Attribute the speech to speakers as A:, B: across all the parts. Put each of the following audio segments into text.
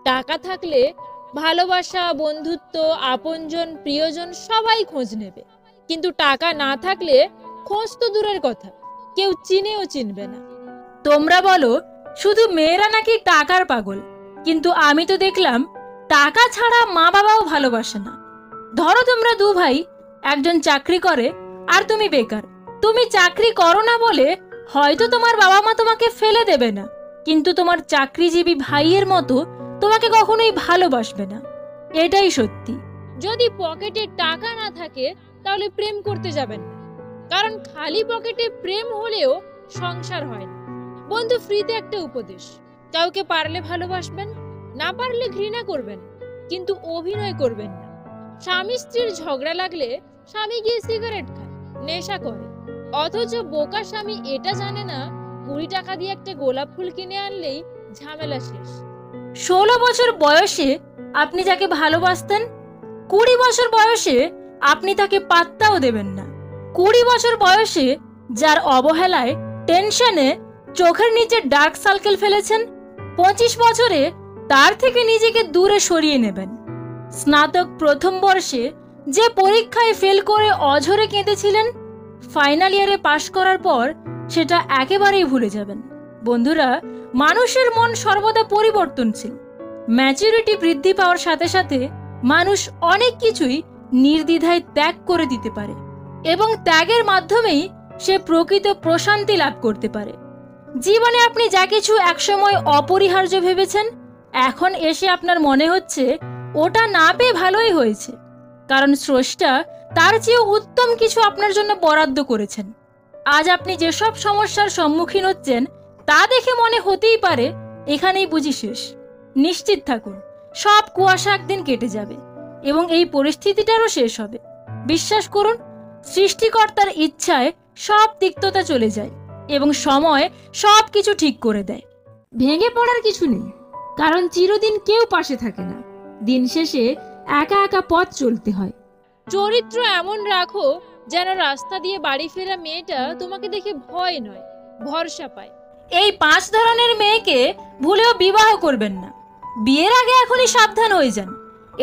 A: টাকা থাকলে ভালোবাসা, বন্ধুত্ব, আপনজন, প্রিয়জন সবাই খোঁজ নেবে, কিন্তু টাকা না থাকলে খোঁজ তো দূরের কথা, কেউ চিনেও চিনবে না।
B: তোমরা বলো শুধু মেয়েরা নাকি টাকার পাগল, কিন্তু আমি তো দেখলাম টাকা ছাড়া মা বাবাও ভালোবাসে না। ধরো তোমরা দু ভাই, একজন চাকরি করে আর তুমি বেকার। তুমি চাকরি করো না বলে হয়তো তোমার বাবা মা তোমাকে ফেলে দেবে না, কিন্তু তোমার চাকরিজীবী ভাইয়ের মতো তোমাকে কখনোই ভালোবাসবে না। এটাই সত্যি।
A: যদি পকেটে টাকা না থাকে তাহলে প্রেম করতে যাবেন না, কারণ খালি পকেটে প্রেম হলেও সংসার হয় না। বন্ধু ফ্রিতে একটা উপদেশ, কাউকে পারলে ভালোবাসবেন, না পারলে ঘৃণা করবেন, কিন্তু অভিনয় করবেন না। স্বামী স্ত্রীর ঝগড়া লাগলে স্বামী গিয়ে সিগারেট খায়, নেশা করে, অথচ বোকা স্বামী এটা জানে না 20 টাকা দিয়ে একটা গোলাপ ফুল কিনে আনলেই ঝামেলা শেষ।
B: 16 বছর বয়সে আপনি যাকে ভালোবাসতেন, 20 বছর বয়সে আপনি তাকে পাত্তাও দেবেন না। 20 বছর বয়সে যার অবহেলায়, টেনশনে চোখের নিচে ডার্ক সার্কেল ফেলেছেন, 25 বছরে তার থেকে নিজেকে দূরে সরিয়ে নেবেন। স্নাতক প্রথম বর্ষে যে পরীক্ষায় ফেল করে অঝরে কেঁদেছিলেন, ফাইনাল ইয়ারে পাশ করার পর সেটা একেবারেই ভুলে যাবেন। বন্ধুরা, মানুষের মন সর্বদা পরিবর্তনশীল। ম্যাচুরিটি বৃদ্ধি পাওয়ার সাথে সাথে মানুষ অনেক কিছুই নির্দ্বিধায় ত্যাগ করে দিতে পারে, এবং ত্যাগের মাধ্যমেই সে প্রকৃত প্রশান্তি লাভ করতে পারে। জীবনে আপনি যা কিছু একসময় অপরিহার্য ভেবেছেন, এখন এসে আপনার মনে হচ্ছে ওটা না পেয়ে ভালোই হয়েছে, কারণ স্রষ্টা তার চেয়েও উত্তম কিছু আপনার জন্য বরাদ্দ করেছেন। আজ আপনি যেসব সমস্যার সম্মুখীন হচ্ছেন তা দেখে মনে হতেই পারে এখানেই বুঝি শেষ। নিশ্চিত থাকুন, সব কুয়াশা একদিন কেটে যাবে এবং এই পরিস্থিতিটারও শেষ হবে। বিশ্বাস করুন, সৃষ্টিকর্তার ইচ্ছায় সব তিক্ততা চলে যায় এবং সময় সব কিছু ঠিক করে দেয়। ভেঙে পড়ার কিছু নেই, কারণ চিরদিন কেউ পাশে থাকে না। দিন শেষে একা একা পথ চলতে হয়।
A: চরিত্র এমন রাখো যেন রাস্তা দিয়ে বাড়ি ফেরা মেয়েটা তোমাকে দেখে ভয় নয়, ভরসা পায়।
B: এই 5 ধরনের মেয়েকে ভুলেও বিবাহ করবেন না। বিয়ের আগে এখনই সাবধান হয়ে যান।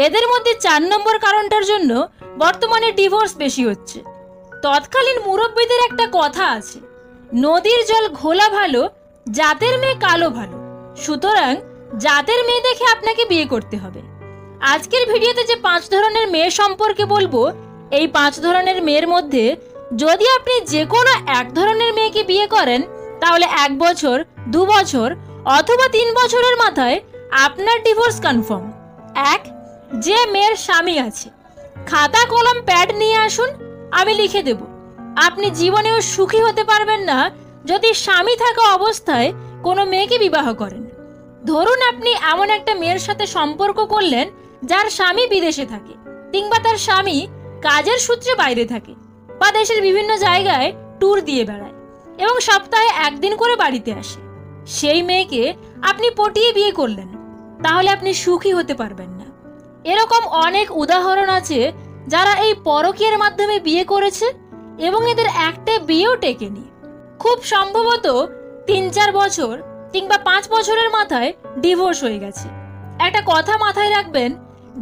B: এদের মধ্যে 4 নম্বর কারণটার জন্য বর্তমানে ডিভোর্স বেশি হচ্ছে। তৎকালীন মুরব্বীদের একটা কথা আছে, নদীর জল ঘোলা ভালো, জাতের মেয়ে কালো ভালো। সুতরাং জাতের মেয়ে দেখে আপনাকে বিয়ে করতে হবে। আজকের ভিডিওতে যে 5 ধরনের মেয়ে সম্পর্কে বলবো, এই 5 ধরনের মেয়ের মধ্যে যদি আপনি যে কোনো এক ধরনের মেয়েকে বিয়ে করেন, তাহলে 1 বছর, 2 বছর অথবা 3 বছরের মাথায় আপনার ডিভোর্স কনফার্ম। 1, যে মেয়ের স্বামী আছে। খাতা কলম প্যাড নিয়ে আসুন, আমি লিখে দেব। আপনি জীবনেও সুখী হতে পারবেন না যদি স্বামী থাকা অবস্থায় কোনো মেয়েকে বিবাহ করেন। ধরুন আপনি এমন একটা মেয়ের সাথে সম্পর্ক করলেন যার স্বামী বিদেশে থাকে, কিংবা তার স্বামী কাজের সূত্রে বাইরে থাকে, বা দেশের বিভিন্ন জায়গায় ট্যুর দিয়ে বেড়ায় এবং সপ্তাহে 1 দিন করে বাড়িতে আসে। সেই মেয়েকে আপনি পটিয়ে বিয়ে করলেন, তাহলে আপনি সুখী হতে পারবেন না। এরকম অনেক উদাহরণ আছে যারা এই পরকীয়ার মাধ্যমে বিয়ে করেছে এবং এদের একটা বিয়েও টেকেনি। খুব সম্ভবত 3-4 বছর কিংবা 5 বছরের মাথায় ডিভোর্স হয়ে গেছে। একটা কথা মাথায় রাখবেন,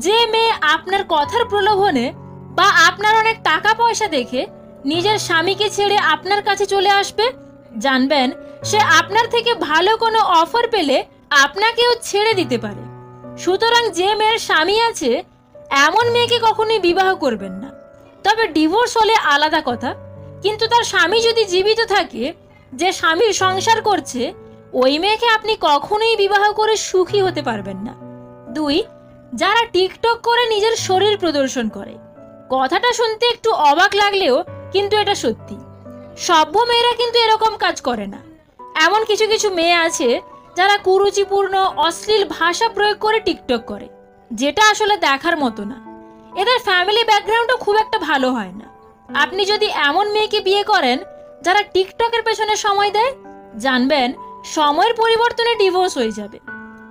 B: যে মেয়ে আপনার কথার প্রলোভনে বা আপনার অনেক টাকা পয়সা দেখে নিজের স্বামীকে ছেড়ে আপনার কাছে চলে আসবে, জানবেন সে আপনার থেকে ভালো কোনো অফার পেলে আপনাকেও ছেড়ে দিতে পারে। সুতরাং যে মেয়ের স্বামী আছে এমন মেয়েকে কখনোই বিবাহ করবেন না। তবে ডিভোর্স হলে আলাদা কথা, কিন্তু তার স্বামী যদি জীবিত থাকে, যে স্বামীর সংসার করছে, ওই মেয়েকে আপনি কখনোই বিবাহ করে সুখী হতে পারবেন না। 2, যারা টিকটক করে নিজের শরীর প্রদর্শন করে। কথাটা শুনতে একটু অবাক লাগলেও কিন্তু এটা সত্যি। সভ্য মেয়েরা কিন্তু এরকম কাজ করে না। এমন কিছু কিছু মেয়ে আছে যারা কুরুচিপূর্ণ অশ্লীল ভাষা প্রয়োগ করে টিকটক করে, যেটা আসলে দেখার মতো না। এদের ফ্যামিলি ব্যাকগ্রাউন্ডও খুব একটা ভালো হয় না। আপনি যদি এমন মেয়েকে বিয়ে করেন যারা টিকটকের পেছনে সময় দেয়, জানবেন সময়ের পরিবর্তনে ডিভোর্স হয়ে যাবে।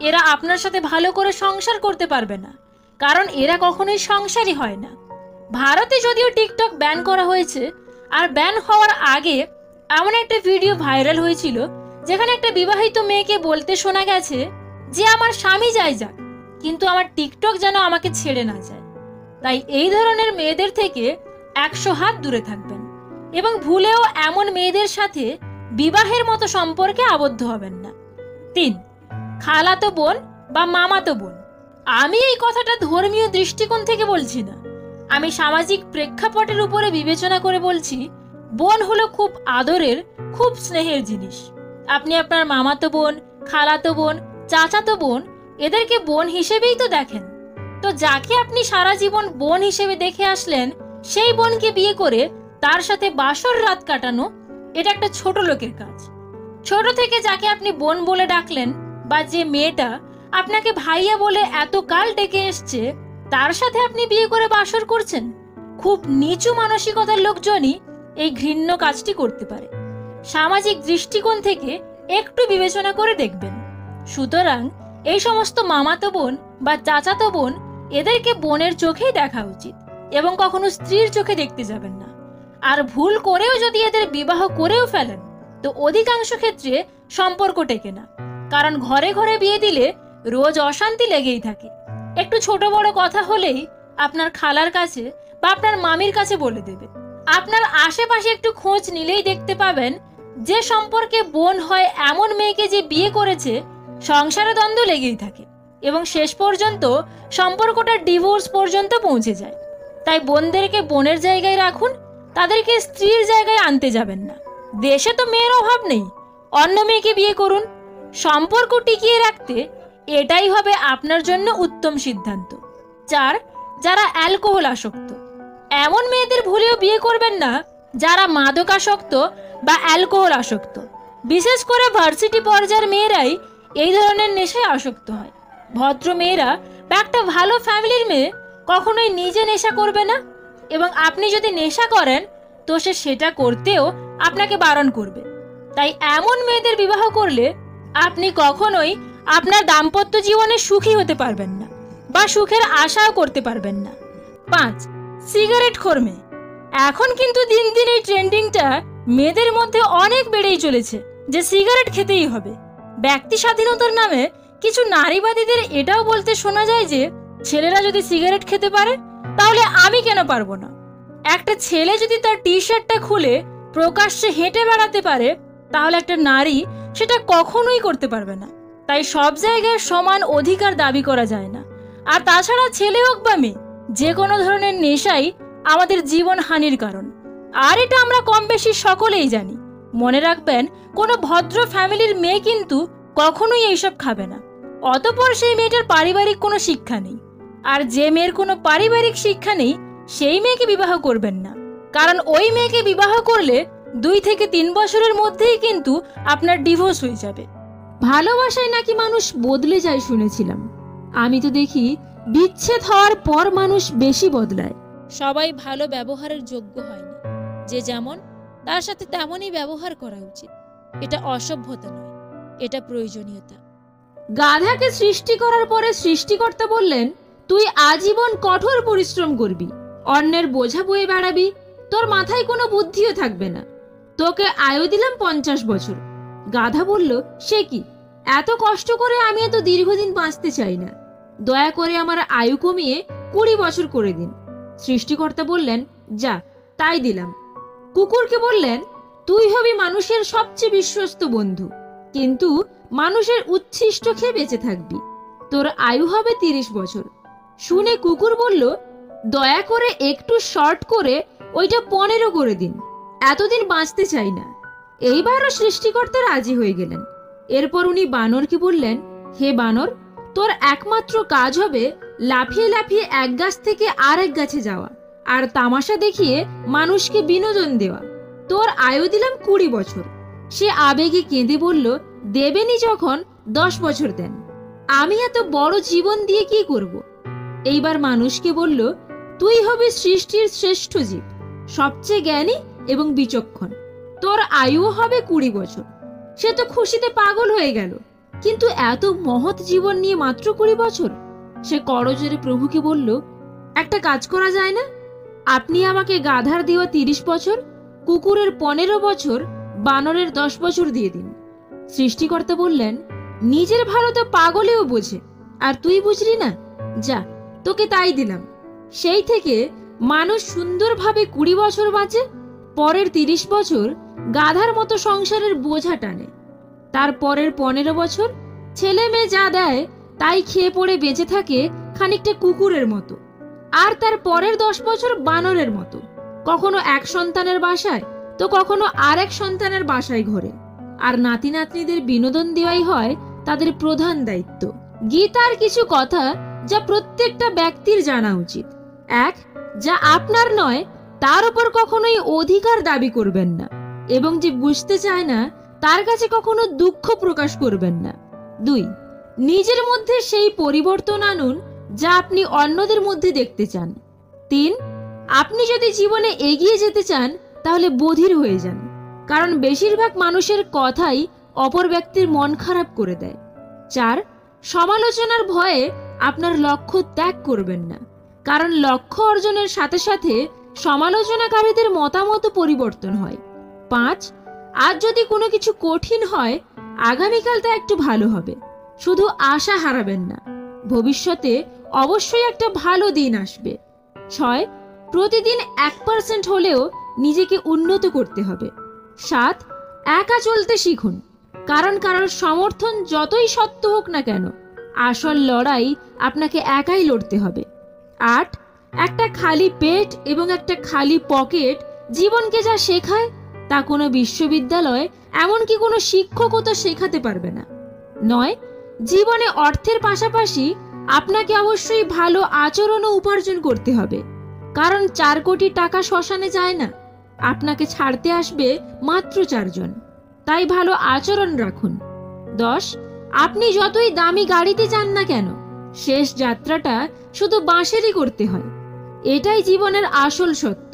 B: এরা আপনার সাথে ভালো করে সংসার করতে পারবে না, কারণ এরা কখনোই সংসারই হয় না। ভারতে যদিও টিকটক ব্যান করা হয়েছে, আর ব্যান হওয়ার আগে এমন একটা ভিডিও ভাইরাল হয়েছিল যেখানে একটা বিবাহিত মেয়েকে বলতে শোনা গেছে যে আমার স্বামী যাই যাক, কিন্তু আমার টিকটক যেন আমাকে ছেড়ে না যায়। তাই এই ধরনের মেয়েদের থেকে 100 হাত দূরে থাকবেন এবং ভুলেও এমন মেয়েদের সাথে বিবাহের মতো সম্পর্কে আবদ্ধ হবেন না। 3, খালাতো বোন বা মামাতো বোন। আমি এই কথাটা ধর্মীয় দৃষ্টিকোণ থেকে বলছি না, আমি সামাজিক প্রেক্ষাপটের উপরে বিবেচনা করে বলছি। বোন হলো খুব আদরের, খুব স্নেহের জিনিস। আপনি আপনার মামাতো বোন, খালাতো বোন, চাচাতো বোন এদেরকে বোন হিসেবেই তো দেখেন। তো যাকে আপনি সারা জীবন বোন হিসেবে দেখে আসলেন, সেই বোনকে বিয়ে করে তার সাথে বাসর রাত কাটানো, এটা একটা ছোট লোকের কাজ। ছোট থেকে যাকে আপনি বোন বলে ডাকলেন, বা যে মেয়েটা আপনাকে ভাইয়া বলে এত কাল ডেকে এসছে, তার সাথে আপনি বিয়ে করে বাসর করছেন। খুব নিচু মানসিকতার লোকজনই এই ঘৃণ্য কাজটি করতে পারে। সামাজিক দৃষ্টিকোণ থেকে একটু বিবেচনা করে দেখবেন। সুতরাং এই সমস্ত মামাতো বোন বা চাচাতো বোন, এদেরকে বোনের চোখেই দেখা উচিত এবং কখনো স্ত্রীর চোখে দেখতে যাবেন না। আর ভুল করেও যদি এদের বিবাহ করেও ফেলেন, তো অধিকাংশ ক্ষেত্রে সম্পর্ক টেকে না, কারণ ঘরে ঘরে বিয়ে দিলে রোজ অশান্তি লেগেই থাকে। একটু ছোট বড় কথা হলেই আপনার খালার কাছে বা আপনার মামির কাছে বলে দেবে। আপনার আশেপাশে একটু খোঁজ নিলেই দেখতে পাবেন, যে সম্পর্কে বোন হয় এমন মেয়েকে যে বিয়ে করেছে, সংসারে দ্বন্দ্ব লেগেই থাকে এবং শেষ পর্যন্ত সম্পর্কটা ডিভোর্স পর্যন্ত পৌঁছে যায়। তাই বোনদেরকে বোনের জায়গায় রাখুন, তাদেরকে স্ত্রীর জায়গায় আনতে যাবেন না। দেশে তো মেয়ের অভাব নেই, অন্য মেয়েকে বিয়ে করুন। সম্পর্ক টিকিয়ে রাখতে এটাই হবে আপনার জন্য উত্তম সিদ্ধান্ত। 4, যারা অ্যালকোহল আসক্ত। এমন মেয়েদের ভুলেও বিয়ে করবেন না যারা মাদকাসক্ত বা অ্যালকোহল আসক্ত। বিশেষ করে ভার্সিটি পর্যায়ের মেয়েরাই এই ধরনের নেশায় আসক্ত হয়। ভদ্র মেয়েরা বা একটা ভালো ফ্যামিলির মেয়ে কখনোই নিজে নেশা করবে না, এবং আপনি যদি নেশা করেন তো সে সেটা করতেও আপনাকে বারণ করবে। তাই এমন মেয়েদের বিবাহ করলে আপনি কখনোই আপনার দাম্পত্য জীবনে সুখী হতে পারবেন না বা সুখের আশাও করতে পারবেন না। 5, সিগারেট খোর মেয়ে। এখন কিন্তু দিন দিন এই ট্রেন্ডিংটা মেয়েদের মধ্যে অনেক বেড়েই চলেছে যে সিগারেট খেতেই হবে। ব্যক্তি স্বাধীনতার নামে কিছু নারীবাদীদের এটাও বলতে শোনা যায় যে ছেলেরা যদি সিগারেট খেতে পারে, তাহলে আমি কেন পারবো না। একটা ছেলে যদি তার টি শার্টটা খুলে প্রকাশ্যে হেঁটে বেড়াতে পারে, তাহলে একটা নারী সেটা কখনোই করতে পারবে না। তাই সব জায়গায় সমান অধিকার দাবি করা যায় না। আর তাছাড়া ছেলে হোক বা মেয়ে, যে কোনো ধরনের নেশাই আমাদের জীবন হানির কারণ, আর এটা আমরা কম বেশি সকলেই জানি। মনে রাখবেন, কোনো ভদ্র ফ্যামিলির মেয়ে কিন্তু কখনোই এইসব খাবে না। অতঃপর সেই মেয়েটার পারিবারিক কোনো শিক্ষা নেই। আর যে মেয়ের কোনো পারিবারিক শিক্ষা নেই, সেই মেয়েকে বিবাহ করবেন না, কারণ ওই মেয়েকে বিবাহ করলে 2 থেকে 3 বছরের মধ্যেই কিন্তু আপনার ডিভোর্স হয়ে যাবে। ভালোবাসায় নাকি মানুষ বদলে যায় শুনেছিলাম, আমি তো দেখি বিচ্ছেদ হওয়ার পর মানুষ বেশি বদলায়।
A: সবাই ভালো ব্যবহারের যোগ্য হয় না। যে যেমন, তার সাথে তেমনই ব্যবহার করা উচিত। এটা অসভ্যতা নয়, এটা প্রয়োজনীয়তা।
B: গাধাকে সৃষ্টি করার পরে সৃষ্টিকর্তা বললেন, তুই আজীবন কঠোর পরিশ্রম করবি, অন্যের বোঝা বয়ে বেড়াবি, তোর মাথায় কোনো বুদ্ধিও থাকবে না, তোকে আয়ু দিলাম 50 বছর। গাধা বলল, সে কি, এত কষ্ট করে আমি এত দীর্ঘদিন বাঁচতে চাই না, দয়া করে আমার আয়ু কমিয়ে 20 বছর করে দিন। সৃষ্টিকর্তা বললেন, যা, তাই দিলাম। কুকুরকে বললেন, তুই হবি মানুষের সবচেয়ে বিশ্বস্ত বন্ধু, কিন্তু মানুষের উচ্ছিষ্ট খেয়ে বেঁচে থাকবি, তোর আয়ু হবে 30 বছর। শুনে কুকুর বলল, দয়া করে একটু শর্ট করে ওইটা 15 করে দিন, এতদিন বাঁচতে চাই না। এইবারও সৃষ্টিকর্তা রাজি হয়ে গেলেন। এরপর উনি বানরকে বললেন, হে বানর, তোর একমাত্র কাজ হবে লাফিয়ে লাফিয়ে এক গাছ থেকে আরেক গাছে যাওয়া আর তামাশা দেখিয়ে মানুষকে বিনোদন দেওয়া। তোর আয়ু দিলাম 20 বছর। সে আবেগে কেঁদে বলল, দেবেনি যখন 10 বছর দেন, আমি এত বড় জীবন দিয়ে কি করব। এইবার মানুষকে বলল, তুই হবি সৃষ্টির শ্রেষ্ঠ জীব, সবচেয়ে জ্ঞানী এবং বিচক্ষণ, তোর আয়ু হবে 20 বছর। সে তো খুশিতে পাগল হয়ে গেল, কিন্তু এত মহৎ জীবন নিয়ে মাত্র 20 বছর। সে করজোরে প্রভুকে বলল, একটা কাজ করা যায় না, আপনি আমাকে গাধার দেওয়া 30 বছর, কুকুরের 15 বছর, বানরের 10 বছর দিয়ে দিন। সৃষ্টিকর্তা বললেন, নিজের ভালো তো পাগলেও বোঝে,
A: আর তুই বুঝলি না, যা তোকে তাই দিলাম। সেই থেকে মানুষ সুন্দরভাবে 20 বছর বাঁচে, পরের 30 বছর গাধার মতো সংসারের বোঝা টানে, তার পরের 15 বছর ছেলে মেয়ে যা দেয় তাই খেয়ে পড়ে বেঁচে থাকে খানিকটা কুকুরের মতো, আর তার পরের 10 বছর বানরের মতো, কখনো এক সন্তানের বাসায় তো কখনো আরেক সন্তানের বাসায় ঘোরে। আর নাতি নাতনিদের বিনোদন দেওয়াই হয় তাদের প্রধান দায়িত্ব। গীতার কিছু কথা যা প্রত্যেকটা ব্যক্তির জানা উচিত। এক, যা আপনার নয় তার উপর কখনোই অধিকার দাবি করবেন না, এবং যে বুঝতে চায় না তার কাছে কখনো দুঃখ প্রকাশ করবেন না। 2, নিজের মধ্যে সেই পরিবর্তন আনুন যা আপনি অন্যদের মধ্যে দেখতে চান। 3, আপনি যদি জীবনে এগিয়ে যেতে চান তাহলে বধির হয়ে যান, কারণ বেশিরভাগ মানুষের কথাই অপর ব্যক্তির মন খারাপ করে দেয়। 4, সমালোচনার ভয়ে আপনার লক্ষ্য ত্যাগ করবেন না, কারণ লক্ষ্য অর্জনের সাথে সাথে সমালোচনাকারীদের মতামত পরিবর্তন হয়। 5, আজ যদি কোনো কিছু কঠিন হয় আগামীকাল তা একটু ভালো হবে, শুধু আশা হারাবেন না, ভবিষ্যতে অবশ্যই একটা ভালো দিন আসবে। 6, প্রতিদিন 1% হলেও নিজেকে উন্নত করতে হবে। 7, একা চলতে শিখুন, কারণ কারোর সমর্থন যতই সত্য হোক না কেন আসল লড়াই আপনাকে একাই লড়তে হবে। 8, একটা খালি পেট এবং একটা খালি পকেট জীবনকে যা শেখায় তা কোনো বিশ্ববিদ্যালয় এমনকি কোনো শিক্ষকও তো শেখাতে পারবে না। 9, জীবনে অর্থের পাশাপাশি আপনাকে অবশ্যই ভালো আচরণও উপার্জন করতে হবে, কারণ 4 কোটি টাকা শ্মশানে যায় না, আপনাকে ছাড়তে আসবে মাত্র 4 জন, তাই ভালো আচরণ রাখুন। 10, আপনি যতই দামি গাড়িতে যান না কেন শেষ যাত্রাটা শুধু বাঁশেরই করতে হয়, এটাই জীবনের আসল সত্য।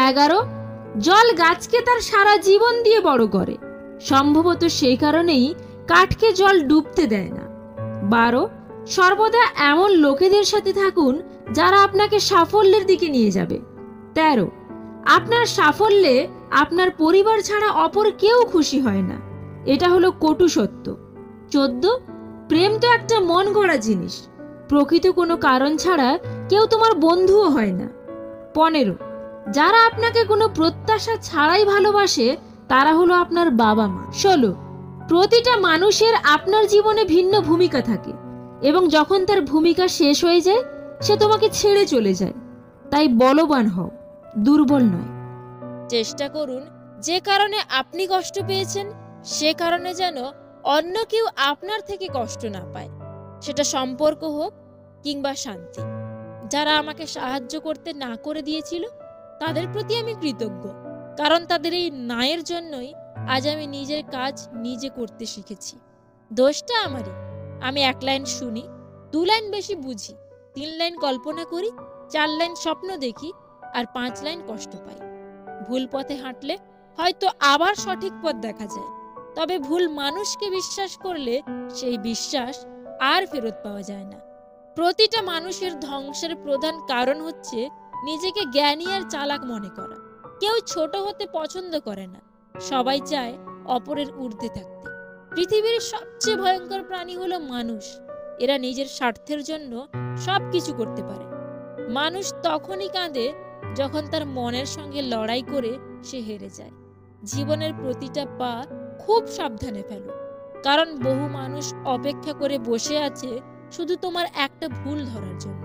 A: 11, জল গাছকে তার সারা জীবন দিয়ে বড় করে, সম্ভবত সেই কারণেই কাঠকে জল ডুবতে দেয় না। 12, সর্বদা এমন লোকেদের সাথে থাকুন যারা আপনাকে সাফল্যের দিকে নিয়ে যাবে। 13, আপনার সাফল্যে আপনার পরিবার ছাড়া অপর কেউ খুশি হয় না, এটা হলো কটু সত্য। 14, প্রেম তো একটা মন গড়া জিনিস, প্রকৃত কোনো কারণ ছাড়া কেউ তোমার বন্ধুও হয় না। 15, যারা আপনাকে কোনো প্রত্যাশা ছাড়াই ভালোবাসে তারা হলো আপনার বাবা মা। 16, প্রতিটা মানুষের আপনার জীবনে ভিন্ন ভূমিকা থাকে, এবং যখন তার ভূমিকা শেষ হয়ে যায় সে তোমাকে ছেড়ে চলে যায়, তাই বলবান হও, দুর্বল নয়। চেষ্টা করুন যে কারণে আপনি কষ্ট পেয়েছেন সে কারণে যেন অন্য কেউ আপনার থেকে কষ্ট না পায়, সেটা সম্পর্ক হোক কিংবা শান্তি। যারা আমাকে সাহায্য করতে না করে দিয়েছিল তাদের প্রতি আমি কৃতজ্ঞ, কারণ তাদের এই নায়ের জন্যই আজ আমি নিজের কাজ নিজে করতে শিখেছি। দোষটা আমারই, আমি 1 লাইন শুনি, 2 লাইন বেশি বুঝি, 3 লাইন কল্পনা করি, 4 লাইন স্বপ্ন দেখি, আর 5 লাইন কষ্ট পাই। ভুল পথে হাঁটলে হয়তো আবার সঠিক পথ দেখা যায়, তবে ভুল মানুষকে বিশ্বাস করলে সেই বিশ্বাস আর ফেরত পাওয়া যায় না। প্রতিটা মানুষের ধ্বংসের প্রধান কারণ হচ্ছে নিজেকে জ্ঞানী আর চালাক মনে করা। কেউ ছোট হতে পছন্দ করে না, সবাই চায় অপরের ঊর্ধ্বে থাকতে। পৃথিবীর সবচেয়ে ভয়ঙ্কর প্রাণী হলো মানুষ, এরা নিজের স্বার্থের জন্য সবকিছু করতে পারে। মানুষ তখনই কাঁদে যখন তার মনের সঙ্গে লড়াই করে সে হেরে যায়। জীবনের প্রতিটা পা খুব সাবধানে ফেলো, কারণ বহু মানুষ অপেক্ষা করে বসে আছে শুধু তোমার একটা ভুল ধরার জন্য।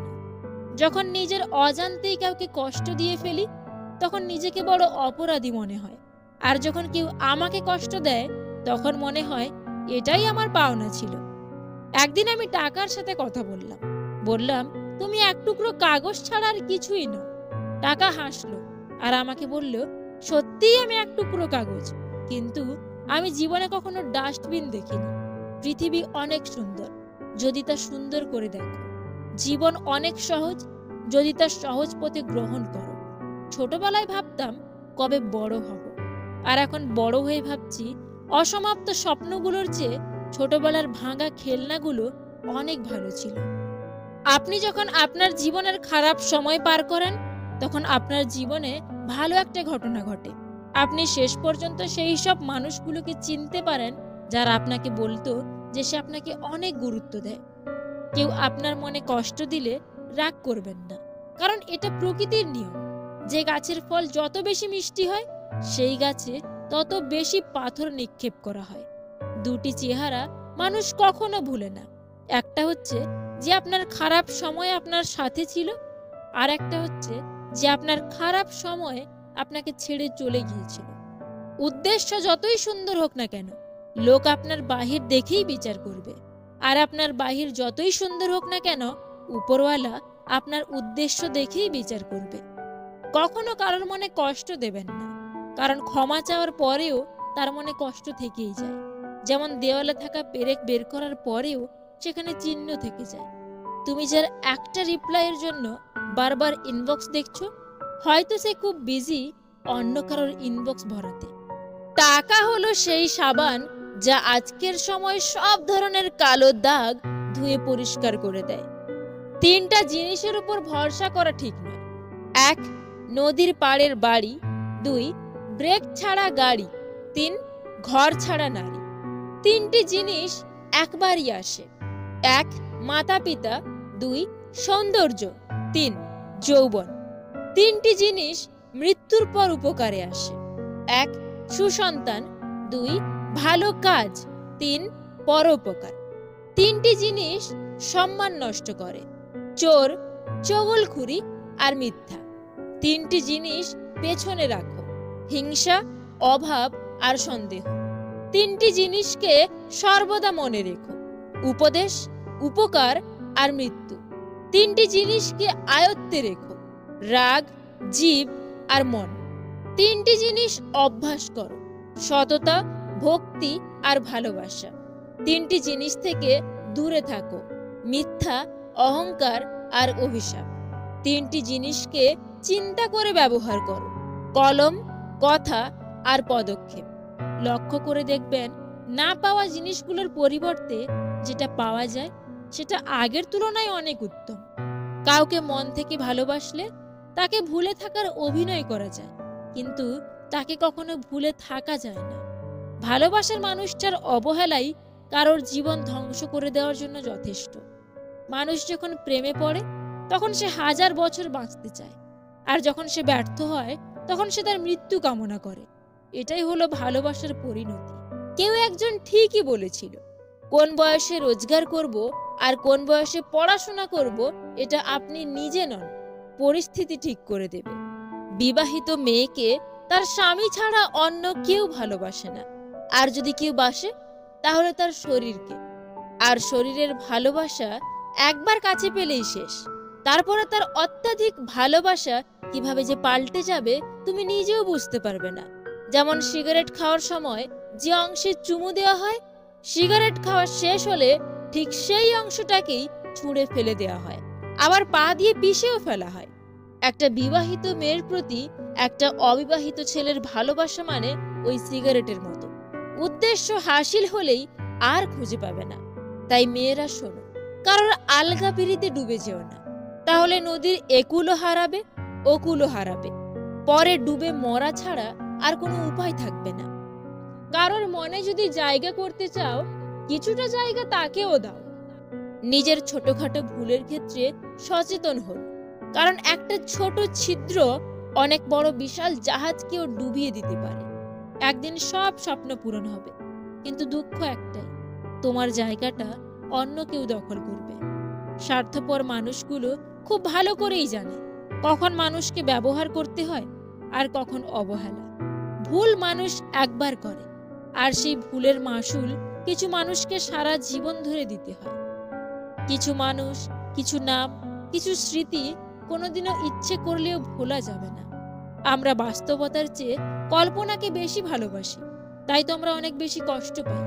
A: যখন নিজের অজান্তেই কাউকে কষ্ট দিয়ে ফেলি তখন নিজেকে বড় অপরাধী মনে হয়, আর যখন কেউ আমাকে কষ্ট দেয় তখন মনে হয় এটাই আমার পাওনা ছিল। একদিন আমি টাকার সাথে কথা বললাম তুমি 1 টুকরো কাগজ ছাড়া আর কিছুই নও। টাকা হাসলো আর আমাকে বলল, সত্যিই আমি 1 টুকরো কাগজ, কিন্তু আমি জীবনে কখনো ডাস্টবিন দেখিনি। পৃথিবী অনেক সুন্দর যদি তা সুন্দর করে দেখো, জীবন অনেক সহজ যদি তা সহজ পথে গ্রহণ করো। ছোটবেলায় ভাবতাম কবে বড় হব, আর এখন বড় হয়ে ভাবছি অসমাপ্ত স্বপ্নগুলোর চেয়ে ছোটবেলার ভাঙা খেলনাগুলো অনেক ভালো ছিল। আপনি যখন আপনার জীবনের খারাপ সময় পার করেন তখন আপনার জীবনে ভালো একটা ঘটনা ঘটে। আপনি শেষ পর্যন্ত সেই সব মানুষগুলোকে চিনতে পারেন যারা আপনাকে বলতো যে সে আপনাকে অনেক গুরুত্ব দেয়। কেউ আপনার মনে কষ্ট দিলে রাগ করবেন না, কারণ এটা প্রকৃতির নিয়ম। যে গাছের ফল যত বেশি মিষ্টি হয়, সেই গাছে তত বেশি পাথর নিক্ষেপ করা হয়। দুটি চেহারা মানুষ কখনো ভুলে না। একটা হচ্ছে যে আপনার খারাপ সময়ে আপনার সাথে ছিল, আর একটা হচ্ছে যে আপনার খারাপ সময়ে আপনাকে ছেড়ে চলে গিয়েছিল। উদ্দেশ্য যতই সুন্দর হোক না কেন, লোক আপনার বাহির দেখেই বিচার করবে। আর আপনার বাহির যতই সুন্দর হোক না কেন, উপরওয়ালা আপনার উদ্দেশ্য দেখেই বিচার করবে। কখনো কারোর মনে কষ্ট দেবেন না, কারণ ক্ষমা চাওয়ার পরেও তার মনে কষ্ট থেকেই যায়। যেমন দেওয়ালে থাকা পেরেক বের করার পরেও সেখানে চিহ্ন থেকে যায়। তুমি যার একটা রিপ্লাইয়ের জন্য বারবার ইনবক্স দেখছো, হয়তো সে খুব বিজি অন্য কারোর ইনবক্স ভরাতে। টাকা হলো সেই সাবান যা আজকের সময় সব ধরনের কালো দাগ ধুয়ে পরিষ্কার করে দেয়। তিনটা জিনিসের উপর ভরসা করা ঠিক নয়। 1. নদীর পাড়ের বাড়ি। 2. ব্রেক ছাড়া গাড়ি। 3. ঘর ছাড়া নারী। তিনটি জিনিস একবারই আসে। 1. মাতা পিতা। 2. সৌন্দর্য। 3. যৌবন। তিনটি জিনিস মৃত্যুর পর উপকারে আসে। 1. সুসন্তান। 2. ভালো কাজ। 3. পরোপকার। তিনটি জিনিস সম্মান নষ্ট করে: চোর, চগলখুরি আর মিথ্যা। তিনটি জিনিস পেছনে রাখো: হিংসা, অভাব আর সন্দেহ। তিনটি জিনিসকে সর্বদা মনে রেখো: উপদেশ, উপকার আর মৃত্যু। তিনটি জিনিসকে আয়ত্তে রেখো: রাগ, জীব আর মন। তিনটি জিনিস অভ্যাস করো: সততা, ভক্তি আর ভালোবাসা। তিনটি জিনিস থেকে দূরে থাকো: মিথ্যা, অহংকার আর অভিশাপ। তিনটি জিনিসকে চিন্তা করে ব্যবহার করো: কলম, কথা আর পদক্ষেপ। লক্ষ্য করে দেখবেন, না পাওয়া জিনিসগুলোর পরিবর্তে যেটা পাওয়া যায় সেটা আগের তুলনায় অনেক উত্তম। কাউকে মন থেকে ভালোবাসলে তাকে ভুলে থাকার অভিনয় করা যায়, কিন্তু তাকে কখনো ভুলে থাকা যায় না। ভালোবাসার মানুষটার অবহেলাই কারোর জীবন ধ্বংস করে দেওয়ার জন্য যথেষ্ট। মানুষ যখন প্রেমে পড়ে তখন সে 1000 বছর বাঁচতে চায়, আর যখন সে ব্যর্থ হয় তখন সে তার মৃত্যু কামনা করে। এটাই হলো ভালোবাসার পরিণতি। কেউ একজন ঠিকই বলেছিল, কোন বয়সে রোজগার করব আর কোন বয়সে পড়াশোনা করব এটা আপনি নিজে নন, পরিস্থিতি ঠিক করে দেবে। বিবাহিত মেয়েকে তার স্বামী ছাড়া অন্য কেউ ভালোবাসে না, আর যদি কেউ বাসে তাহলে তার শরীরকে। আর শরীরের ভালোবাসা একবার কাছে পেলেই শেষ। তারপরে তার অত্যাধিক ভালোবাসা কিভাবে যে পাল্টে যাবে তুমি নিজেও বুঝতে পারবে না। যেমন সিগারেট খাওয়ার সময় যে অংশে চুমু দেওয়া হয়, সিগারেট খাওয়া শেষ হলে ঠিক সেই অংশটাকেই ছুঁড়ে ফেলে দেওয়া হয়, আবার পা দিয়ে পিষেও ফেলা হয়। একটা বিবাহিত মেয়ের প্রতি একটা অবিবাহিত ছেলের ভালোবাসা মানে ওই সিগারেটের মতো, উদ্দেশ্য হাসিল হলেই আর খুঁজে পাবে না। তাই মেয়েরা শোনো, কারোর আলগা পিড়িতে ডুবে যেও না, তাহলে নদীর একুলও হারাবে, ওকুলও হারাবে। পরে ডুবে মরা ছাড়া আর কোনো উপায় থাকবে না। কারোর মনে যদি জায়গা করতে চাও, কিছুটা জায়গা তাকেও দাও। নিজের ছোটখাটো ভুলের ক্ষেত্রে সচেতন হন, কারণ একটা ছোট ছিদ্র অনেক বড় বিশাল জাহাজকেও ডুবিয়ে দিতে পারে। একদিন সব স্বপ্ন পূরণ হবে, কিন্তু দুঃখ একটাই, তোমার জায়গাটা অন্য কেউ দখল করবে। স্বার্থপর মানুষগুলো খুব ভালো করেই জানে কখন মানুষকে ব্যবহার করতে হয় আর কখন অবহেলা। ভুল মানুষ একবার করে, আর সেই ভুলের মাসুল কিছু মানুষকে সারা জীবন ধরে দিতে হয়। কিছু মানুষ, কিছু নাম, কিছু স্মৃতি কোনোদিনও ইচ্ছে করলেও ভোলা যাবে না। আমরা বাস্তবতার চেয়ে কল্পনাকে বেশি ভালোবাসি, তাই তো আমরা অনেক বেশি কষ্ট পাই।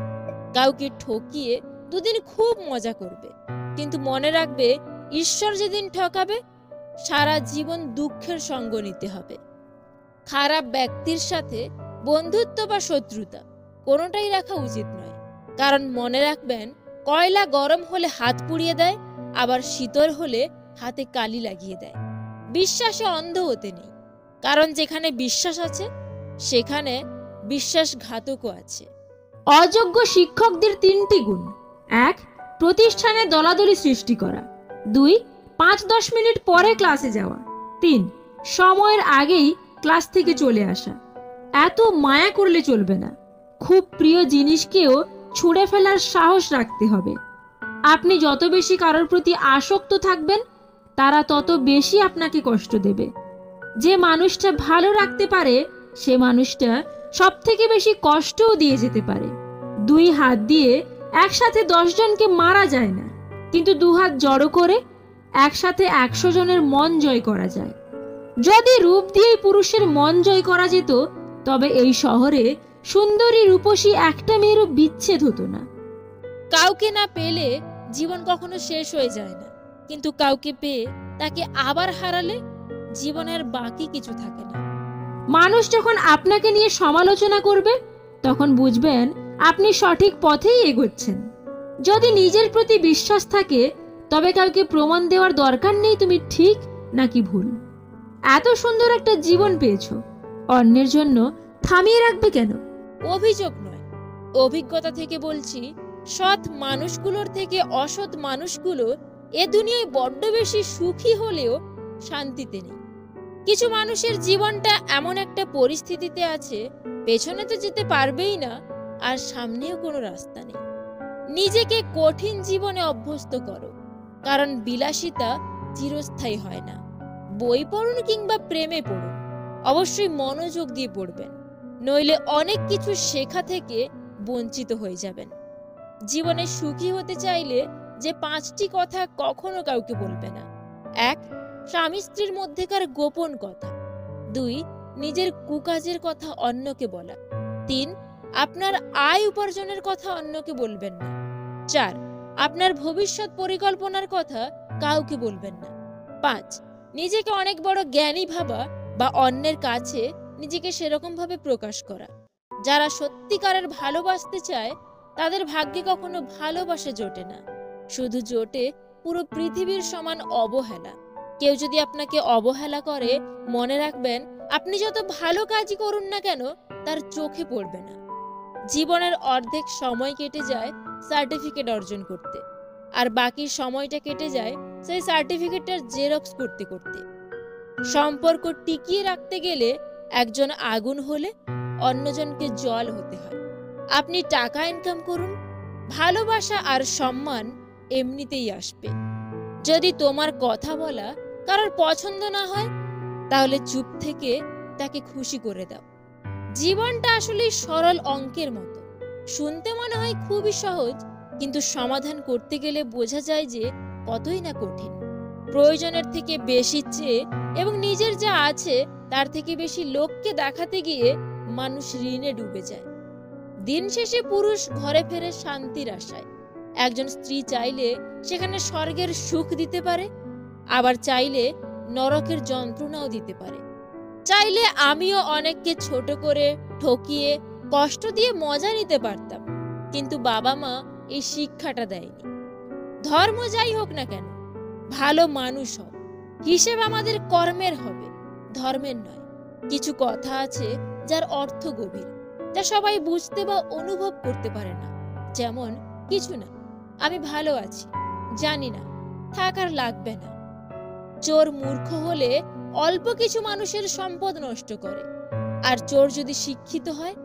A: কাউকে ঠকিয়ে দুদিন খুব মজা করবে, কিন্তু মনে রাখবে ঈশ্বর যেদিন ঠকাবে সারা জীবন দুঃখের সঙ্গ নিতে হবে। খারাপ ব্যক্তির সাথে বন্ধুত্ব বা শত্রুতা কোনোটাই রাখা উচিত নয়, কারণ মনে রাখবেন, কয়লা গরম হলে হাত পুড়িয়ে দেয়, আবার শীতল হলে হাতে কালি লাগিয়ে দেয়। বিশ্বাসে অন্ধ হতে নেই, কারণ যেখানে বিশ্বাস আছে সেখানে বিশ্বাসঘাতকও আছে।
B: অযোগ্য শিক্ষকদের 3টি গুণ: 1. প্রতিষ্ঠানে দলাদলি সৃষ্টি করা। 2, 5-10 মিনিট পরে ক্লাসে যাওয়া। 3, সময়ের আগেই ক্লাস থেকে চলে আসা। এত মায়া করলে চলবে না। খুব প্রিয় জিনিসকেও ছুঁড়ে ফেলার সাহস রাখতে হবে। আপনি যত বেশি কারোর প্রতি আসক্ত থাকবেন, তারা তত বেশি আপনাকে কষ্ট দেবে। যে মানুষটা ভালো রাখতে পারে, সে মানুষটা সব থেকে বেশি কষ্টও দিয়ে যেতে পারে। 2 হাত দিয়ে একসাথে 10 জনকে মারা যায় না, কিন্তু 2 হাত জড়ো করে একসাথে 100 জনের মন জয় করা যায়। যদি রূপ দিয়েই পুরুষের মন জয় করা যেত, তবে এই শহরে সুন্দরী রূপসী একটা মেয়েরও বিচ্ছেদ হতো না।
A: কাউকে না পেলে জীবন কখনো শেষ হয়ে যায় না, কিন্তু কাউকে পেয়ে তাকে আবার হারালে জীবনের বাকি কিছু থাকে না।
B: মানুষ যখন আপনাকে নিয়ে সমালোচনা করবে, তখন বুঝবেন আপনি সঠিক পথেই এগোচ্ছেন। যদি নিজের প্রতি বিশ্বাস থাকে, তবে কাউকে প্রমাণ দেওয়ার দরকার নেই তুমি ঠিক নাকি ভুল। এত সুন্দর একটা জীবন পেয়েছো, অন্যের জন্য থামিয়ে রাখবে কেন?
A: অভিযোগ নয়, অভিজ্ঞতা থেকে বলছি, সৎ মানুষগুলোর থেকে অসৎ মানুষগুলো এ দুনিয়ায় বড্ড বেশি সুখী হলেও শান্তিতে নেই। কিছু মানুষের জীবনটা এমন একটা পরিস্থিতিতে আছে, পেছনে তো যেতে পারবেই না, আর সামনেও কোনো রাস্তা নেই। নিজেকে কঠিন জীবনে অভ্যস্ত করো, কারণ বিলাসিতা চিরস্থায়ী হয় না। বই পড়ুন কিংবা প্রেমে পড়ুন, অবশ্যই মনোযোগ দিয়ে পড়বেন, নইলে অনেক কিছু শেখা থেকে বঞ্চিত হয়ে যাবেন। জীবনে সুখী হতে চাইলে যে 5টি কথা কখনো কাউকে বলবে না। 1, স্বামী স্ত্রীর মধ্যেকার গোপন কথা। 2, নিজের কুকাজের কথা অন্যকে বলা। 3, আপনার আয় উপার্জনের কথা অন্যকে বলবেন না। 4, আপনার ভবিষ্যৎ পরিকল্পনার কথা কাউকে বলবেন না। 5, নিজেকে অনেক বড় জ্ঞানী ভাবা বা অন্যের কাছে নিজেকে সেরকম ভাবে প্রকাশ করা। যারা সত্যিকারের ভালোবাসতে চায়, তাদের ভাগ্যে কখনো ভালোবাসা জোটে না, শুধু জোটে পুরো পৃথিবীর সমান অবহেলা। কেউ যদি আপনাকে অবহেলা করে, মনে রাখবেন আপনি যত ভালো কাজই করুন না কেন, তার চোখে পড়বে না। জীবনের অর্ধেক সময় কেটে যায় সার্টিফিকেট অর্জন করতে, আর বাকি সময়টা কেটে যায় সেই সার্টিফিকেটটার জেরক্স করতে করতে। সম্পর্ক টিকিয়ে রাখতে গেলে একজন আগুন হলে অন্যজনকে জল হতে হয়। আপনি টাকা ইনকাম করুন, ভালোবাসা আর সম্মান এমনিতেই আসবে। যদি তোমার কথা বলা কারোর পছন্দ না হয়, তাহলে চুপ থেকে তাকে খুশি করে দাও। জীবনটা আসলে সরল অঙ্কের মতো, শুনতে মনে হয় খুবই সহজ, কিন্তু সমাধান করতে গেলে বোঝা যায় যে কতই না কঠিন। প্রয়োজনের থেকে বেশি চেয়ে এবং নিজের যা আছে তার থেকে বেশি লোককে দেখাতে গিয়ে মানুষ ঋণে ডুবে যায়। দিন শেষে পুরুষ ঘরে ফেরে শান্তির আশায়। একজন স্ত্রী চাইলে সেখানে স্বর্গের সুখ দিতে পারে, আবার চাইলে নরকের যন্ত্রণাও দিতে পারে। চাইলে আমিও অনেককে ছোট করে, ঠকিয়ে, কষ্ট দিয়ে মজা নিতে পারতাম, কিন্তু বাবা মা এই শিক্ষাটা দেয়নি। ধর্ম যাই হোক না কেন, ভালো মানুষ হোক, হিসেব আমাদের কর্মের হবে, ধর্মের নয়। কিছু কথা আছে যার অর্থ গভীর, যা সবাই বুঝতে বা অনুভব করতে পারে না। যেমন, কিছু না, আমি ভালো আছি, জানি না, থাকার লাগবে না। চোর মূর্খ হলে অল্প কিছু মানুষের সম্পদ নষ্ট করে, আর চোর যদি শিক্ষিত হয়,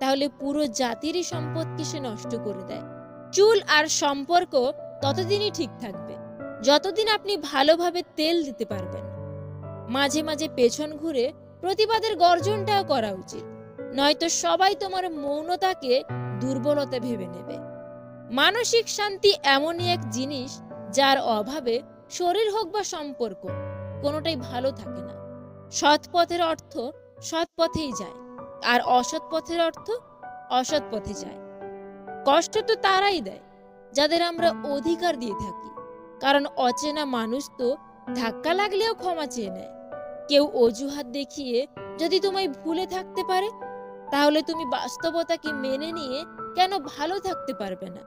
A: তাহলে পুরো জাতিরই সম্পদকে সে নষ্ট করে দেয়। চুল আর সম্পর্ক ততদিনই ঠিক থাকবে যতদিন আপনি ভালোভাবে তেল দিতে পারবেন। মাঝে মাঝে পেছন ঘুরে প্রতিবাদের গর্জনটাও করা উচিত, নয়তো সবাই তোমার মৌনতাকে দুর্বলতা ভেবে নেবে। মানসিক শান্তি এমনই এক জিনিস যার অভাবে শরীর হোক বা সম্পর্ক কোনোটাই ভালো থাকে না। সৎ পথের অর্থ সৎ পথেই যায়, আর অসৎ পথের অর্থ অসৎ পথে যায়। কষ্ট তো তারাই দেয় যাদের আমরা অধিকার দিয়ে থাকি, কারণ অচেনা মানুষ তো ধাক্কা লাগলেও ক্ষমা চেয়ে নেয়। কেউ অজুহাত দেখিয়ে যদি তোমায় ভুলে থাকতে পারে, তাহলে তুমি বাস্তবতাকে মেনে নিয়ে কেন ভালো থাকতে পারবে না?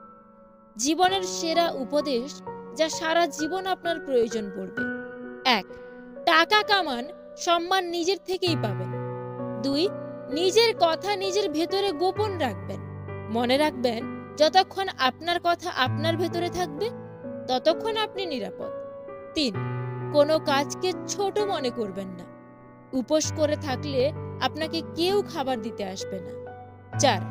A: জীবনের সেরা উপদেশ যা সারা জীবন আপনার প্রয়োজন পড়বে: 1, টাকা কামান, সম্মান নিজের থেকেই পাবেন। 2, নিজের কথা নিজের ভেতরে গোপন রাখবেন। মনে রাখবেন, যতক্ষণ আপনার কথা আপনার ভেতরে থাকবে ততক্ষণ আপনি নিরাপদ। 3, কোনো কাজকে ছোট মনে করবেন না। উপোস করে থাকলে আপনাকে কেউ খাবার দিতে আসবে না। 4,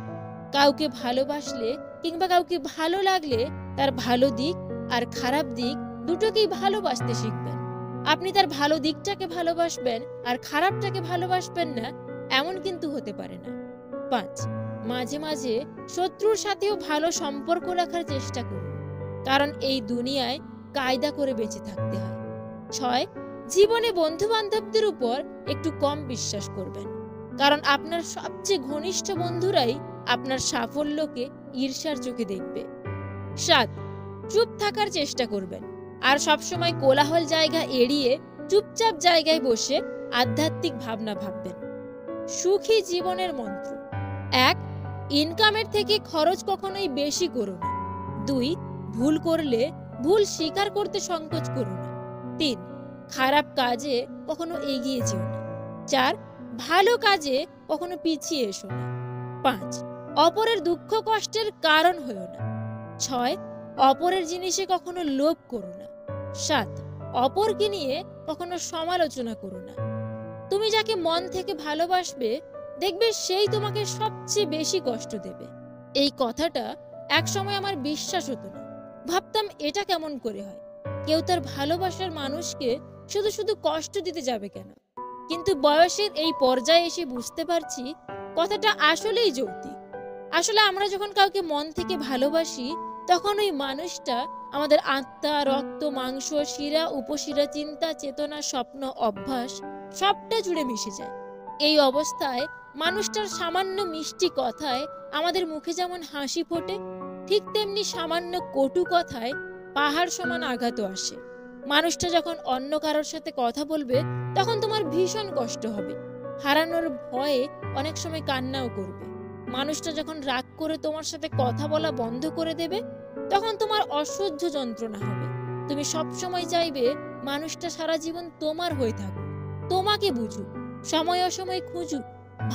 A: কাউকে ভালোবাসলে কিংবা কাউকে ভালো লাগলে তার ভালো দিক আর খারাপ দিক দুটোকেই ভালোবাসতে শিখবেন। আপনি তার ভালো দিকটাকে ভালোবাসবেন আর খারাপটাকে ভালোবাসবেন না, এমন কিন্তু হতে পারে না। 5, মাঝে মাঝে শত্রুর সাথেও ভালো সম্পর্ক রাখার চেষ্টা করুন, কারণ এই দুনিয়ায় কায়দা করে বেঁচে থাকতে হয়। 6, জীবনে বন্ধু বান্ধবদের উপর একটু কম বিশ্বাস করবেন, কারণ আপনার সবচেয়ে ঘনিষ্ঠ বন্ধুরাই আপনার সাফল্যকে ঈর্ষার চোখে দেখবে। 7, চুপ থাকার চেষ্টা করবেন আর সবসময় কোলাহল জায়গা এড়িয়ে চুপচাপ জায়গায় বসে আধ্যাত্মিক ভাবনা ভাববেন। সুখী জীবনের মন্ত্র: 1, ইনকামের থেকে খরচ কখনোই বেশি করো না। 2, ভুল করলে ভুল স্বীকার করতে সংকোচ করো না। 3, খারাপ কাজে কখনো এগিয়ে যেও না। 4, ভালো কাজে কখনো পিছিয়ে এসো না। 5, অপরের দুঃখ কষ্টের কারণ হয়েও না। 6, অপরের জিনিসে কখনো লোভ করো না। 7, অপরকে নিয়ে কখনো সমালোচনা করো না। তুমি যাকে মন থেকে ভালোবাসবে দেখবে সেই তোমাকে সবচেয়ে বেশি কষ্ট দেবে। এই কথাটা একসময় আমার বিশ্বাস হতো না, ভাবতাম এটা কেমন করে হয়, কেউ তার ভালোবাসার মানুষকে শুধু শুধু কষ্ট দিতে যাবে কেন? কিন্তু বয়সের এই পর্যায়ে এসে বুঝতে পারছি কথাটা আসলেই যৌক্তিক। আসলে আমরা যখন কাউকে মন থেকে ভালোবাসি তখন ওই মানুষটা আমাদের আত্মা, রক্ত, মাংস, শিরা, উপশিরা, চিন্তা, চেতনা, স্বপ্ন, অভ্যাস সবটা জুড়ে মিশে যায়। এই অবস্থায় মানুষটার সামান্য মিষ্টি কথায় আমাদের মুখে যেমন হাসি ফোটে, ঠিক তেমনি সামান্য কটু কথায় পাহাড় সমান আঘাতও আসে। মানুষটা যখন অন্য কারোর সাথে কথা বলবে তখন তোমার ভীষণ কষ্ট হবে, হারানোর ভয়ে অনেক সময় কান্নাও করবে। মানুষটা যখন রাগ করে তোমার সাথে কথা বলা বন্ধ করে দেবে তখন তোমার অসহ্য যন্ত্রণা হবে। তুমি সবসময় চাইবে মানুষটা সারা জীবন তোমার হয়ে থাকুক, তোমাকে বুঝুক, সময় অসময় খুঁজুক,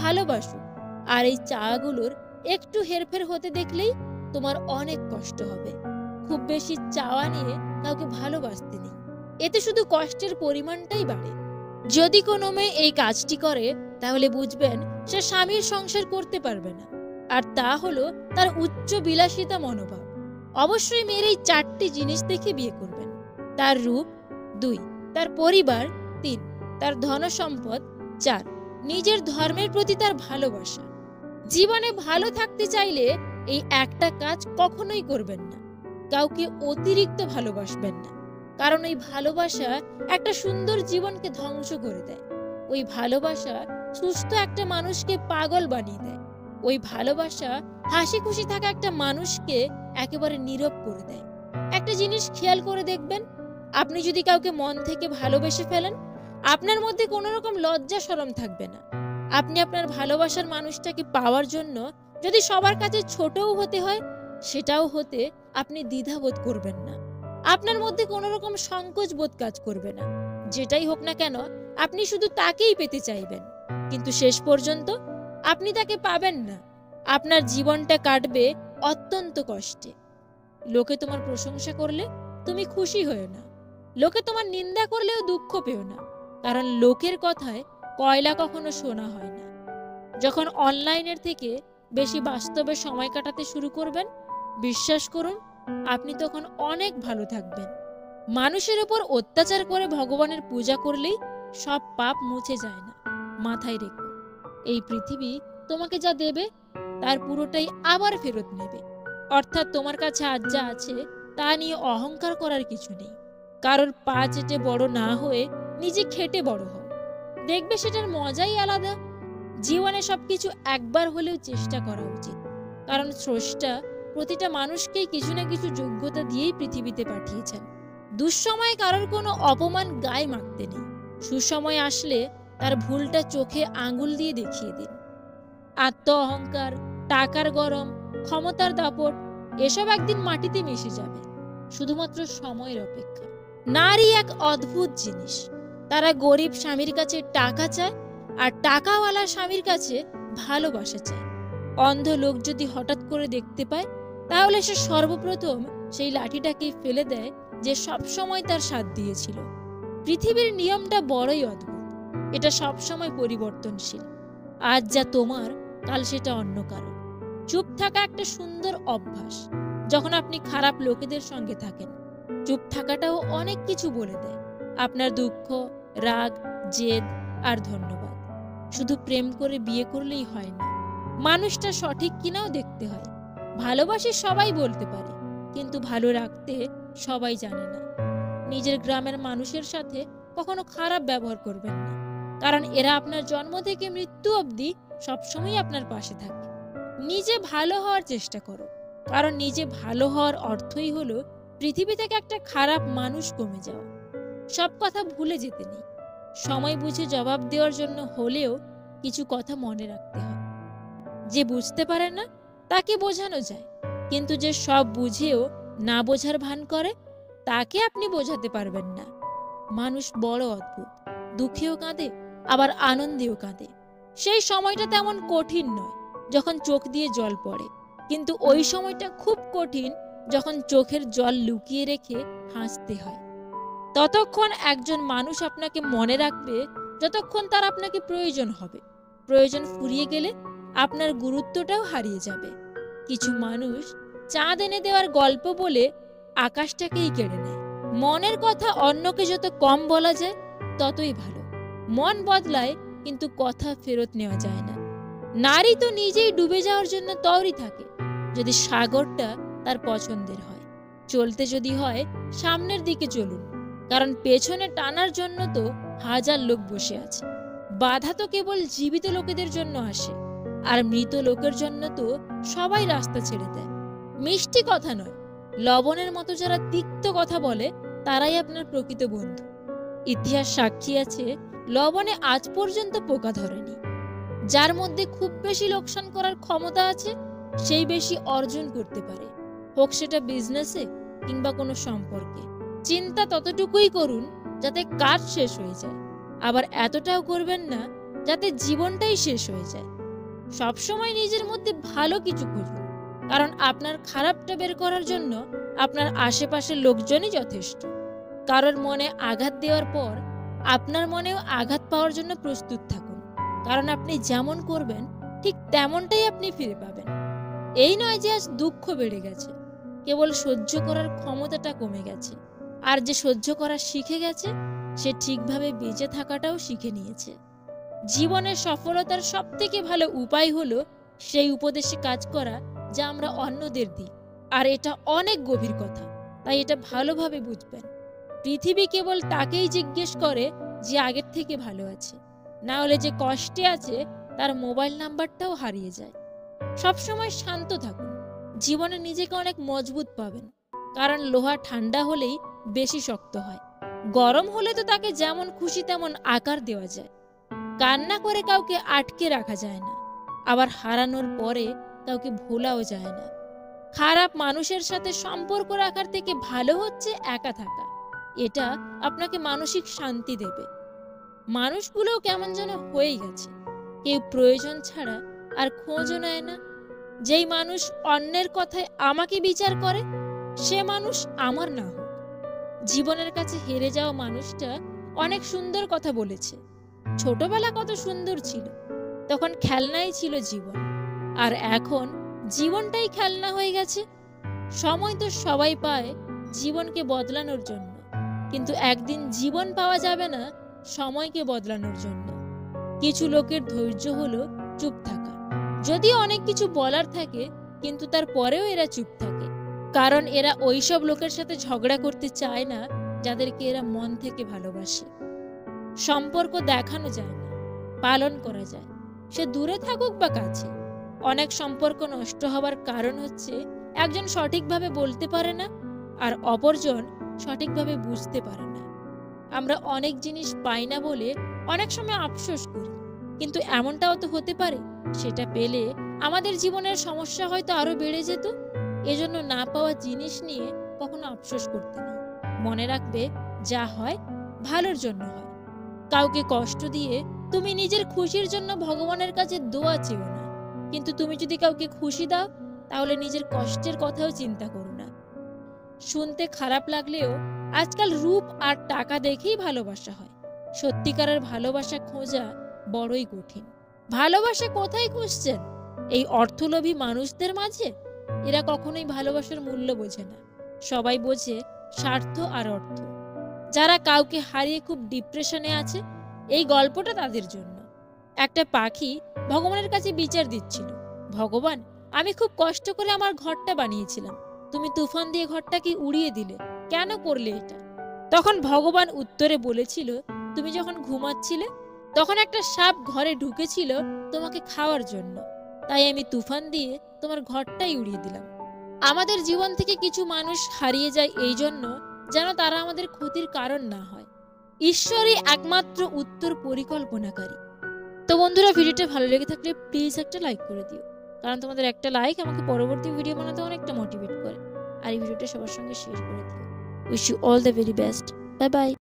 A: ভালোবাসুক। আর এই চাওয়াগুলোর একটু হেরফের হতে দেখলেই তোমার অনেক কষ্ট হবে। খুব বেশি চাওয়া নিয়ে কাউকে ভালোবাসতে নেই, এতে শুধু কষ্টের পরিমাণটাই বাড়ে। যদি কোনো মেয়ে এই কাজটি করে তাহলে বুঝবেন সে স্বামীর সংসার করতে পারবে না, আর তা হলো তার উচ্চ বিলাসিতা মনোভাব। অবশ্যই মেয়ের এই 4টি জিনিস দেখে বিয়ে করবেন: তার রূপ, 2, তার পরিবার, 3, তার ধনসম্পদ, 4, নিজের ধর্মের প্রতি তার ভালোবাসা। জীবনে ভালো থাকতে চাইলে এই একটা কাজ কখনোই করবেন না, কাউকে অতিরিক্ত ভালোবাসবেন না, কারণ ওই ভালোবাসা একটা সুন্দর জীবনকে ধ্বংস করে দেয়। ওই ভালোবাসা সুস্থ একটা মানুষকে পাগল বানিয়ে দেয়। ওই ভালোবাসা হাসি খুশি থাকা একটা মানুষকে একেবারে নীরব করে দেয়। একটা জিনিস খেয়াল করে দেখবেন, আপনি যদি কাউকে মন থেকে ভালোবেসে ফেলেন আপনার মধ্যে কোনো রকম লজ্জা শরম থাকবে না। আপনি আপনার ভালোবাসার মানুষটাকে পাওয়ার জন্য যদি সবার কাছে ছোটও হতে হয় সেটাও হতে আপনি দ্বিধাবোধ করবেন না। আপনার মধ্যে কোনো রকম সংকোচ বোধ কাজ করবে না। যেটাই হোক না কেন আপনি শুধু তাকেই পেতে চাইবেন, কিন্তু শেষ পর্যন্ত আপনি তাকে পাবেন না। আপনার জীবনটা কাটবে অত্যন্ত কষ্টে। লোকে তোমার প্রশংসা করলে তুমি খুশি হয়েও না, লোকে তোমার নিন্দা করলেও দুঃখ পেও না, কারণ লোকের কথায় কয়লা কখনো শোনা হয় না। যখন অনলাইনের থেকে বেশি বাস্তবে সময় কাটাতে শুরু করবেন, বিশ্বাস করুন আপনি তখন অনেক ভালো থাকবেন। মানুষের উপর অত্যাচার করে ভগবানের পূজা করলেই সব পাপ মুছে যায় না। মাথায় রেখো, এই পৃথিবী তোমাকে যা দেবে তার পুরোটাই আবার ফেরত নেবে। অর্থাৎ তোমার কাছে আজ যা আছে তা নিয়ে অহংকার করার কিছু নেই। কারোর পা চেটে বড় না হয়ে নিজে খেটে বড় হও, দেখবে সেটার মজাই আলাদা। জীবনে সবকিছু একবার হলেও চেষ্টা করা উচিত, কারণ স্রষ্টা প্রতিটা মানুষকেই কিছু না কিছু যোগ্যতা দিয়েই পৃথিবীতে পাঠিয়েছেন। দুঃসময়ে কারোর কোনো অপমান গায়ে মাখতে নেই। সুসময় আসলে তার ভুলটা চোখে আঙুল দিয়ে দেখিয়ে দিন। আত্ম অহংকার, টাকার গরম, ক্ষমতার দাপট এসব একদিন মাটিতে মিশে যাবে, শুধুমাত্র সময়ের অপেক্ষা। নারী এক অদ্ভুত জিনিস, তারা গরিব স্বামীর কাছে টাকা চায় আর টাকাওয়ালা স্বামীর কাছে ভালোবাসা চায়। অন্ধ লোক যদি হঠাৎ করে দেখতে পায় তাহলে সে সর্বপ্রথম সেই লাঠিটাকেই ফেলে দেয় যে সবসময় তার সাথ দিয়েছিল। পৃথিবীর নিয়মটা বড়ই অদ্ভুত, এটা সবসময় পরিবর্তনশীল। আজ যা তোমার, কাল সেটা অন্য কারো। চুপ থাকা একটা সুন্দর অভ্যাস। যখন আপনি খারাপ লোকেদের সঙ্গে থাকেন, চুপ থাকাটাও অনেক কিছু বলে দেয়। আপনার দুঃখ, রাগ, জেদ আর ধন্যবাদ। শুধু প্রেম করে বিয়ে করলেই হয় না, মানুষটা সঠিক কিনাও দেখতে হয়। ভালোবাসি সবাই বলতে পারে, কিন্তু ভালো রাখতে সবাই জানে না। নিজের গ্রামের মানুষের সাথে কখনো খারাপ ব্যবহার করবেন না, কারণ এরা আপনার জন্ম থেকে মৃত্যু অবধি সবসময় আপনার পাশে থাকে। নিজে ভালো হওয়ার চেষ্টা করো, কারণ নিজে ভালো হওয়ার অর্থই হলো পৃথিবী থেকে একটা খারাপ মানুষ কমে যাওয়া। সব কথা ভুলে যেতে নেই, সময় বুঝে জবাব দেওয়ার জন্য হলেও কিছু কথা মনে রাখতে হয়। যে বুঝতে পারে না তাকে বোঝানো যায়, কিন্তু যে সব বুঝেও না বোঝার ভান করে তাকে আপনি বোঝাতে পারবেন না। মানুষ বড় অদ্ভুত, দুঃখেও কাঁদে আবার আনন্দেও কাঁদে। সেই সময়টা তেমন কঠিন নয় যখন চোখ দিয়ে জল পড়ে, কিন্তু ওই সময়টা খুব কঠিন যখন চোখের জল লুকিয়ে রেখে হাসতে হয়। ততক্ষণ একজন মানুষ আপনাকে মনে রাখবে যতক্ষণ তার আপনাকে প্রয়োজন হবে। প্রয়োজন ফুরিয়ে গেলে আপনার গুরুত্বটাও হারিয়ে যাবে। কিছু মানুষ চাঁদ এনে দেওয়ার গল্প বলে আকাশটাকেই কেড়ে নেয়। মনের কথা অন্যকে যত কম বলা যায় ততই ভালো। মন বদলায়, কিন্তু কথা ফেরত নেওয়া যায় না। নারী তো নিজেই ডুবে যাওয়ার জন্য তৈরি থাকে, যদি সাগরটা তার পছন্দের হয়। চলতে যদি হয় সামনের দিকে চলুন, কারণ পেছনে টানার জন্য তো হাজার লোক বসে আছে। বাধা তো কেবল জীবিত লোকেদের জন্য আসে, আর মৃত লোকের জন্য তো সবাই রাস্তা ছেড়ে দেয়। মিষ্টি কথা নয়, লবণের মতো যারা তিক্ত কথা বলে তারাই আপনার প্রকৃত বন্ধু। ইতিহাস সাক্ষী আছে, লবণে আজ পর্যন্ত পোকা ধরেনি। যার মধ্যে খুব বেশি লোকসান করার ক্ষমতা আছে সেই বেশি অর্জন করতে পারে, হোক সেটা বিজনেসে কিংবা কোনো সম্পর্কে। চিন্তা ততটুকুই করুন যাতে কাজ শেষ হয়ে যায়, আবার এতটাও করবেন না যাতে জীবনটাই শেষ হয়ে যায়। সবসময় নিজের মধ্যে ভালো কিছু খুঁজুন, কারণ আপনার খারাপটা বের করার জন্য আপনার আশেপাশের লোকজনই যথেষ্ট। কারোর মনে আঘাত দেওয়ার পর আপনার মনেও আঘাত পাওয়ার জন্য প্রস্তুত থাকুন, কারণ আপনি যেমন করবেন ঠিক তেমনটাই আপনি ফিরে পাবেন। এই নয় যে আজ দুঃখ বেড়ে গেছে, কেবল সহ্য করার ক্ষমতাটা কমে গেছে। আর যে সহ্য করা শিখে গেছে সে ঠিকভাবে বেঁচে থাকাটাও শিখে নিয়েছে। জীবনের সফলতার সবথেকে ভালো উপায় হলো সেই উপদেশে কাজ করা যা আমরা অন্যদের দিই। আর এটা অনেক গভীর কথা, তাই এটা ভালোভাবে বুঝবেন। পৃথিবী কেবল তাকেই জিজ্ঞেস করে যে আগের থেকে ভালো আছে, না হলে যে কষ্টে আছে তার মোবাইল নাম্বারটাও হারিয়ে যায়। সবসময় শান্ত থাকুন, জীবনে নিজেকে অনেক মজবুত পাবেন, কারণ লোহা ঠান্ডা হলেই বেশি শক্ত হয়। গরম হলে তো তাকে যেমন খুশি তেমন আকার দেওয়া যায়। কান্না করে কাউকে আটকে রাখা যায় না, আবার হারানোর পরে কাউকে ভোলাও যায় না। খারাপ মানুষের সাথে সম্পর্ক রাখার থেকে ভালো হচ্ছে একা থাকা। এটা আপনাকে মানসিক শান্তি দেবে। মানুষগুলোও কেমন যেন হয়ে গেছে, কেউ প্রয়োজন ছাড়া আর খোঁজও নেয় না। যেই মানুষ অন্যের কথায় আমাকে বিচার করে সে মানুষ আমার না হোক। জীবনের কাছে হেরে যাওয়া মানুষটা অনেক সুন্দর কথা বলেছে। ছোটবেলা কত সুন্দর ছিল, তখন খেলনাই ছিল জীবন, আর এখন জীবনটাই খেলনা হয়ে গেছে। সময় তো সবাই পায় জীবনকে বদলানোর জন্য, কিন্তু একদিন জীবন পাওয়া যাবে না সময়কে বদলানোর জন্য। কিছু লোকের ধৈর্য হলো চুপ থাকা, যদিও অনেক কিছু বলার থাকে, কিন্তু তারপরেও এরা চুপ থাকে, কারণ এরা ওইসব লোকের সাথে ঝগড়া করতে চায় না যাদেরকে এরা মন থেকে ভালোবাসে। সম্পর্ক দেখানো যায় না, পালন করা যায়, সে দূরে থাকুক বা কাছে। অনেক সম্পর্ক নষ্ট হবার কারণ হচ্ছে একজন সঠিকভাবে বলতে পারে না আর অপরজন সঠিকভাবে বুঝতে পারে না। আমরা অনেক জিনিস পাই না বলে অনেক সময় আফসোস করি, কিন্তু এমনটাও তো হতে পারে সেটা পেলে আমাদের জীবনের সমস্যা হয়তো আরো বেড়ে যেত। এজন্য না পাওয়া জিনিস নিয়ে কখনো আফসোস করতে নেই। মনে রাখবে, যা হয় ভালোর জন্য হয়। কাউকে কষ্ট দিয়ে তুমি নিজের খুশির জন্য ভগবানের কাছে দোয়া চেও না, কিন্তু তুমি যদি কাউকে খুশি দাও তাহলে নিজের কষ্টের কথাও চিন্তা করো না। শুনতে খারাপ লাগলেও আজকাল রূপ আর টাকা দেখেই ভালোবাসা হয়। সত্যিকারের ভালোবাসা খোঁজা বড়ই কঠিন। ভালোবাসা কোথায় খুঁজছেন? এই অর্থলোভী মানুষদের মাঝে? এরা কখনোই ভালোবাসার মূল্য বোঝে না। সবাই বোঝে স্বার্থ আর অর্থ। যারা কাউকে হারিয়ে খুব ডিপ্রেশনে আছে, এই গল্পটা তাদের জন্য। একটা পাখি ভগবানের কাছে বিচার দিচ্ছিল, ভগবান, আমি খুব কষ্ট করে আমার ঘরটা বানিয়েছিলাম, তুমি তুফান দিয়ে ঘরটাকে উড়িয়ে দিলে, কেন করলে এটা? তখন ভগবান উত্তরে বলেছিল, তুমি যখন ঘুমাচ্ছিলে তখন একটা সাপ ঘরে ঢুকেছিল তোমাকে খাওয়ার জন্য, তাই আমি তুফান দিয়ে তোমার ঘরটাই উড়িয়ে দিলাম। আমাদের জীবন থেকে কিছু মানুষ হারিয়ে যায় এই জন্য যেন তারা আমাদের ক্ষতির কারণ না হয়। ঈশ্বরই একমাত্র উত্তর পরিকল্পনাকারী। তো বন্ধুরা, ভিডিওটা ভালো লেগে থাকলে প্লিজ একটা লাইক করে দিও, কারণ তোমাদের একটা লাইক আমাকে পরবর্তী ভিডিও বানাতে অনেকটা মোটিভেট করে। আর এই ভিডিওটা সবার সঙ্গে শেয়ার করে দিও। Wish you all the very best. Bye by.